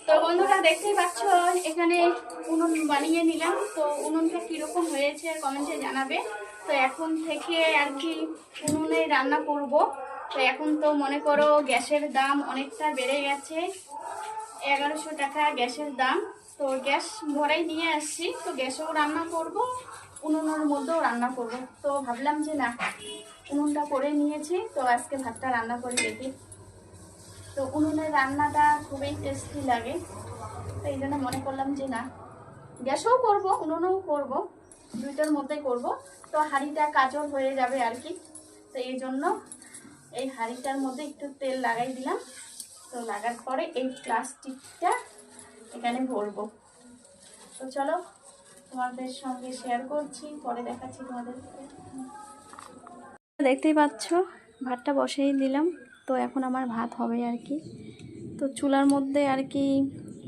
তো বন্ধুরা দেখতেই পাচ্ছ এখানে উনুন বানিয়ে নিলাম। তো উনুনটা কিরকম হয়েছে কমেন্টে জানাবে। তো এখন থেকে আর কি উনুনে রান্না করব। তো এখন তো মনে করো গ্যাসের দাম অনেকটা বেড়ে গেছে, 1100 টাকা গ্যাসের দাম। তো গ্যাস ভরাই নিয়ে আসছি, তো গ্যাসেও রান্না করব, উনুনের মধ্যেও রান্না করব। তো ভাবলাম যে না, উনুনটা করে নিয়েছি, তো আজকে ভাতটা রান্না করে দেখি। তো উনুনের রান্নাটা খুবই টেস্টি লাগে, তো এই জন্য মনে করলাম যে না, গ্যাসেও করব উনুনেও করব, দুইটার মধ্যেই করব। তো হাঁড়িটা কাজল হয়ে যাবে আর কি। তো এই জন্য এই হাঁড়িটার মধ্যে একটু তেল লাগাই দিলাম। তো লাগার পরে এই প্লাস্টিকটা এখানে ভরবো। তো চলো তোমাদের সঙ্গে শেয়ার করছি, পরে দেখাচ্ছি তোমাদের। দেখতেই পাচ্ছ ভাতটা বসেই দিলাম। তো এখন আমার ভাত হবে আর কি। তো চুলার মধ্যে আর কি